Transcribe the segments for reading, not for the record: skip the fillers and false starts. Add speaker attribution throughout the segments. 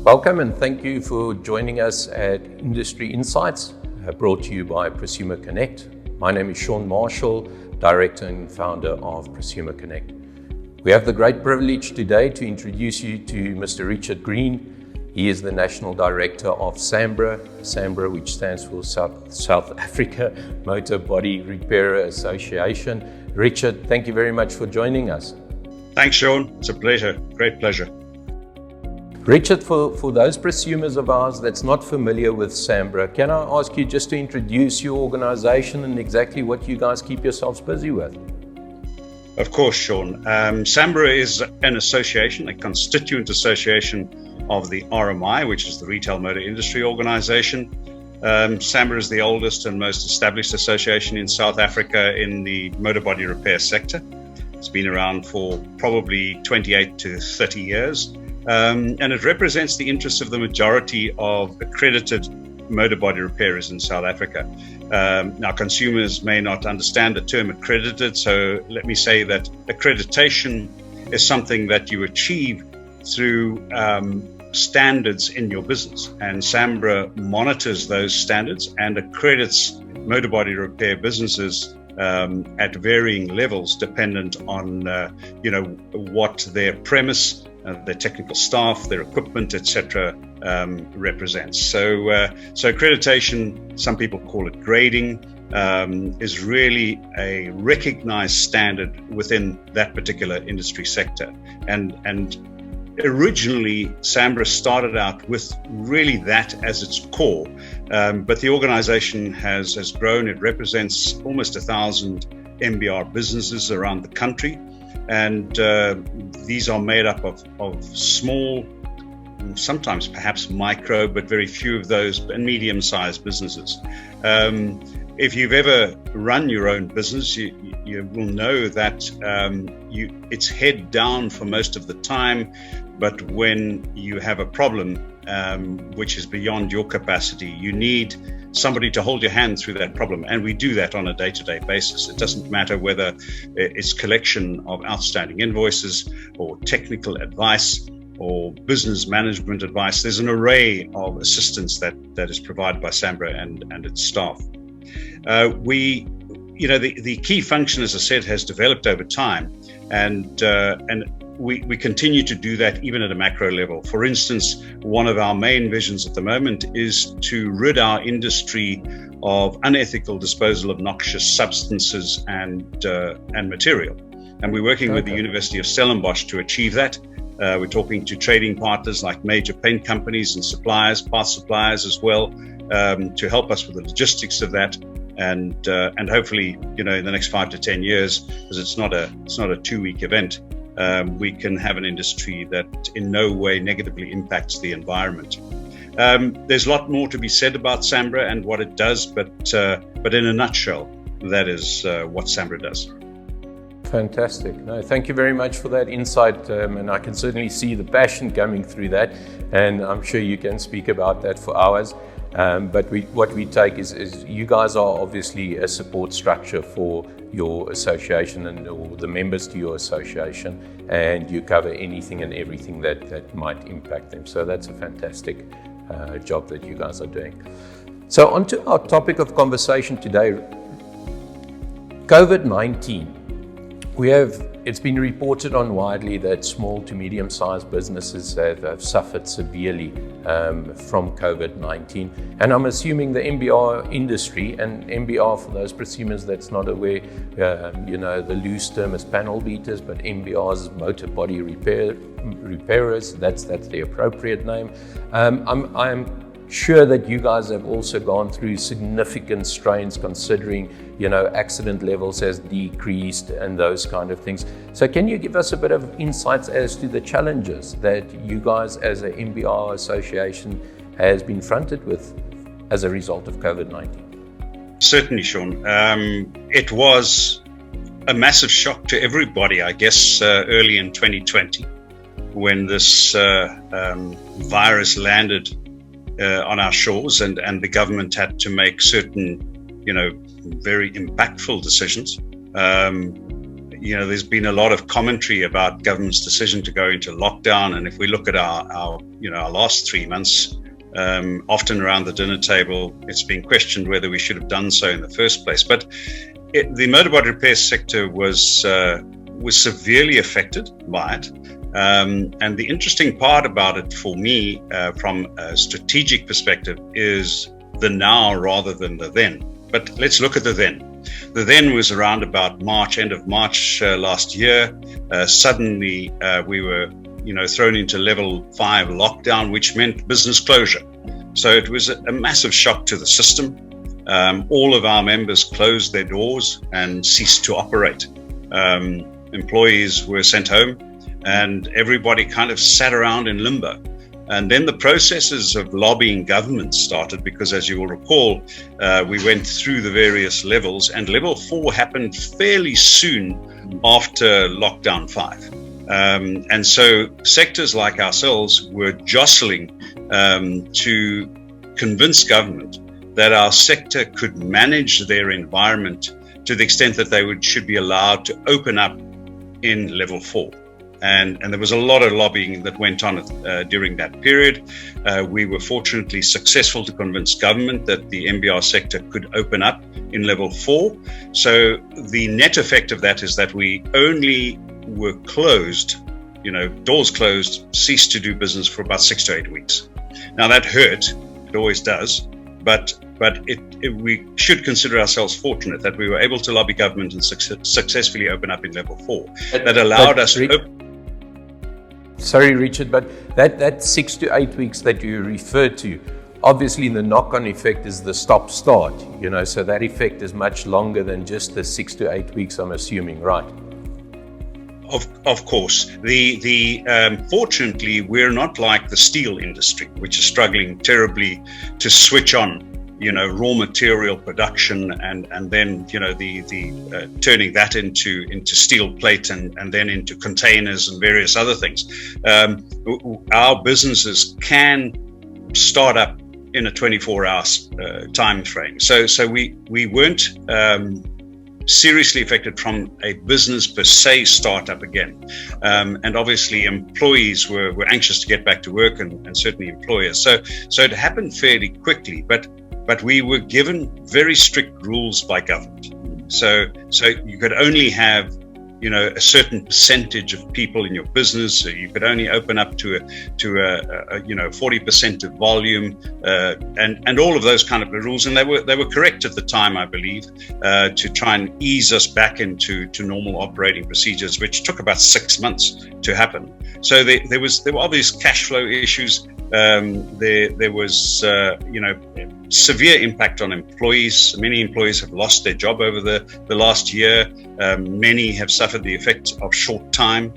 Speaker 1: Welcome and thank you for joining us at Industry Insights, brought to you by Prosumer Connect. My name is Shaun Marshall, Director and Founder of Prosumer Connect. We have the great privilege today to introduce you to Mr. Richard Green. He is the National Director of SAMBRA, which stands for South Africa Motor Body Repairer Association. Richard, thank you very much for joining us.
Speaker 2: Thanks, Shaun. It's a pleasure, great pleasure.
Speaker 1: Richard, for those prosumers of ours that's not familiar with SAMBRA, can I ask you just to introduce your organization and exactly what you guys keep yourselves busy with?
Speaker 2: Of course, Shaun. SAMBRA is an association, a constituent association of the RMI, which is the Retail Motor Industry Organization. SAMBRA is the oldest and most established association in South Africa in the motor body repair sector. It's been around for probably 28 to 30 years. And it represents the interests of the majority of accredited motor body repairers in South Africa. Now, consumers may not understand the term accredited, so let me say that accreditation is something that you achieve through standards in your business, and SAMBRA monitors those standards and accredits motor body repair businesses at varying levels, dependent on what their premise, their technical staff, their equipment, etc., represents. So accreditation, some people call it grading, is really a recognized standard within that particular industry sector. And originally, SAMBRA started out with really that as its core, but the organization has grown. It represents almost 1,000 MBR businesses around the country. And these are made up of small, sometimes perhaps micro, but very few of those, and medium-sized businesses. If you've ever run your own business, you will know that it's head down for most of the time, but when you have a problem which is beyond your capacity, you need somebody to hold your hand through that problem, and we do that on a day-to-day basis. It doesn't matter whether it's collection of outstanding invoices or technical advice or business management advice. There's an array of assistance that is provided by SAMBRA and its staff. The key function, as I said, has developed over time, and we continue to do that even at a macro level. For instance, one of our main visions at the moment is to rid our industry of unethical disposal of noxious substances and material. And we're working with the University of Stellenbosch to achieve that. We're talking to trading partners like major paint companies and suppliers, parts suppliers as well, to help us with the logistics of that. And hopefully, in the next 5 to 10 years, because it's not a 2-week event, we can have an industry that in no way negatively impacts the environment. There's a lot more to be said about SAMBRA and what it does, but in a nutshell, that is what SAMBRA does.
Speaker 1: Fantastic. No, thank you very much for that insight, and I can certainly see the passion coming through that, and I'm sure you can speak about that for hours. But what we take is you guys are obviously a support structure for your association or the members to your association, and you cover anything and everything that might impact them. So that's a fantastic job that you guys are doing. So on to our topic of conversation today, COVID-19. It's been reported on widely that small to medium-sized businesses have suffered severely from COVID-19. And I'm assuming the MBR industry, and MBR, for those prosumers that's not aware, the loose term is panel beaters, but MBR is motor body repairers. That's the appropriate name. I'm sure that you guys have also gone through significant strains, considering accident levels has decreased and those kind of things. So can you give us a bit of insights as to the challenges that you guys as a MBR association has been fronted with as a result of COVID-19?
Speaker 2: Certainly, Shaun. It was a massive shock to everybody, I guess, early in 2020 when this virus landed on our shores, and the government had to make certain, very impactful decisions. there's been a lot of commentary about government's decision to go into lockdown. And if we look at our last 3 months, often around the dinner table, it's been questioned whether we should have done so in the first place. But the motor body repair sector was severely affected by it. And the interesting part about it for me, from a strategic perspective, is the now rather than the then. But let's look at the then. The then was around about end of March last year. Suddenly, we were thrown into level 5 lockdown, which meant business closure. So it was a massive shock to the system. All of our members closed their doors and ceased to operate. Employees were sent home, and everybody kind of sat around in limbo. And then the processes of lobbying government started, because as you will recall, we went through the various levels, and level 4 happened fairly soon after lockdown 5. And so sectors like ourselves were jostling to convince government that our sector could manage their environment to the extent that they should be allowed to open up in level 4. And there was a lot of lobbying that went on during that period. We were fortunately successful to convince government that the MBR sector could open up in level 4. So the net effect of that is that we only were closed, doors closed, ceased to do business for about 6 to 8 weeks. Now that hurt, it always does, but we should consider ourselves fortunate that we were able to lobby government and successfully open up in level 4. That allowed us to open.
Speaker 1: Sorry, Richard, but that 6 to 8 weeks that you referred to, obviously the knock-on effect is the stop-start, so that effect is much longer than just the 6 to 8 weeks, I'm assuming, right?
Speaker 2: Of course. Fortunately, we're not like the steel industry, which is struggling terribly to switch on raw material production and then turning that into steel plate and then into containers and various other things. Our businesses can start up in a 24-hour time frame. So we weren't seriously affected from a business per se startup again. And obviously employees were anxious to get back to work, and certainly employers. So it happened fairly quickly, but we were given very strict rules by government. So you could only have, a certain percentage of people in your business. So you could only open up to a 40% of volume, and all of those kind of rules. And they were correct at the time, I believe, to try and ease us back into normal operating procedures, which took about 6 months to happen. So there were obvious cash flow issues. There was severe impact on employees. Many employees have lost their job over the last year. Many have suffered the effects of short time.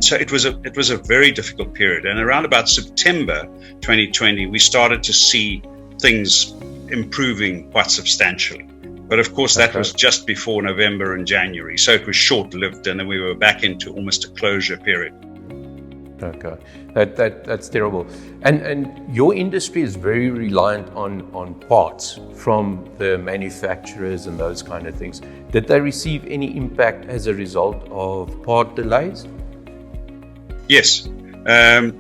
Speaker 2: So it was a very difficult period. And around about September 2020, we started to see things improving quite substantially. But of course, that was just before November and January. So it was short-lived, and then we were back into almost a closure period.
Speaker 1: Okay, that's terrible. And your industry is very reliant on parts from the manufacturers and those kind of things. Did they receive any impact as a result of part delays?
Speaker 2: Yes. A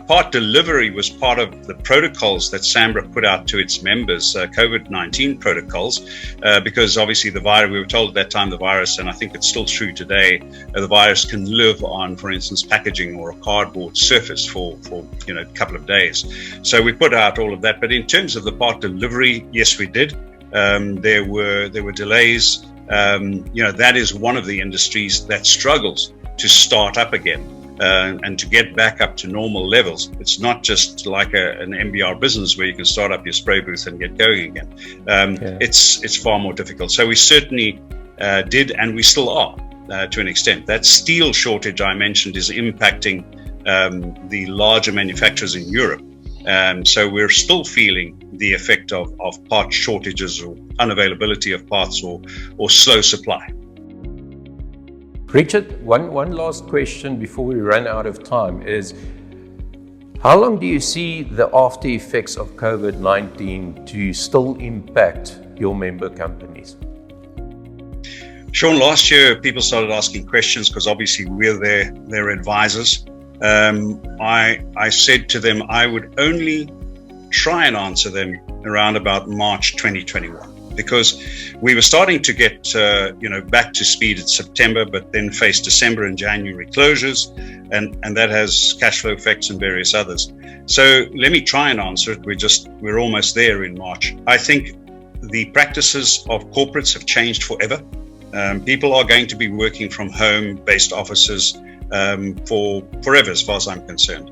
Speaker 2: part delivery was part of the protocols that SAMBRA put out to its members, COVID-19 protocols, because obviously we were told at that time the virus, and I think it's still true today, the virus can live on, for instance, packaging or a cardboard surface for a couple of days. So we put out all of that. But in terms of the part delivery, yes, we did. There were delays. That is one of the industries that struggles to start up again. And to get back up to normal levels. It's not just like an MBR business where you can start up your spray booth and get going again. It's far more difficult. So we certainly did, and we still are to an extent. That steel shortage I mentioned is impacting the larger manufacturers in Europe. So we're still feeling the effect of part shortages or unavailability of parts or slow supply.
Speaker 1: Richard, one last question before we run out of time is, how long do you see the after effects of COVID-19 to still impact your member companies?
Speaker 2: Shaun, last year people started asking questions because obviously we're their advisors. I said to them I would only try and answer them around about March 2021. Because we were starting to get back to speed in September, but then faced December and January closures, and that has cash flow effects and various others. So let me try and answer it. We're almost there in March. I think the practices of corporates have changed forever. People are going to be working from home-based offices for forever, as far as I'm concerned.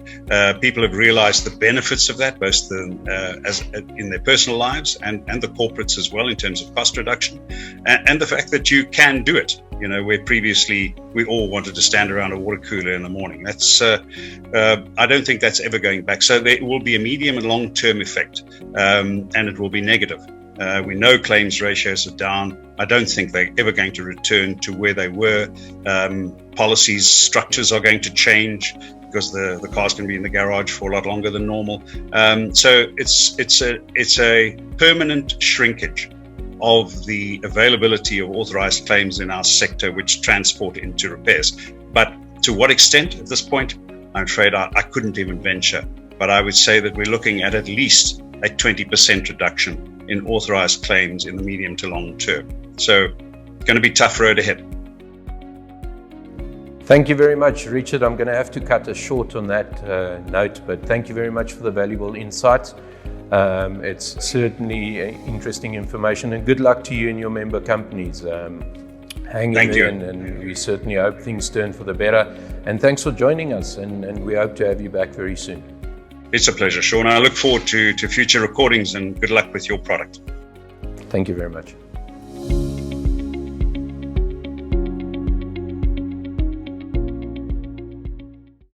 Speaker 2: People have realized the benefits of that, both in their personal lives and the corporates as well, in terms of cost reduction, and the fact that you can do it. Where previously we all wanted to stand around a water cooler in the morning. That's I don't think that's ever going back. So there will be a medium and long-term effect, and it will be negative. We know claims ratios are down. I don't think they're ever going to return to where they were. Policies, structures are going to change because the car's going to be in the garage for a lot longer than normal. So it's a permanent shrinkage of the availability of authorized claims in our sector, which transport into repairs. But to what extent at this point, I'm afraid I couldn't even venture. But I would say that we're looking at least a 20% reduction in authorized claims in the medium to long term. So it's going to be a tough road ahead.
Speaker 1: Thank you very much, Richard. I'm going to have to cut us short on that note, but thank you very much for the valuable insights. It's certainly interesting information, and good luck to you and your member companies. Hang in there, and we certainly hope things turn for the better. And thanks for joining us, and we hope to have you back very soon.
Speaker 2: It's a pleasure, Shaun. I look forward to future recordings, and good luck with your product.
Speaker 1: Thank you very much.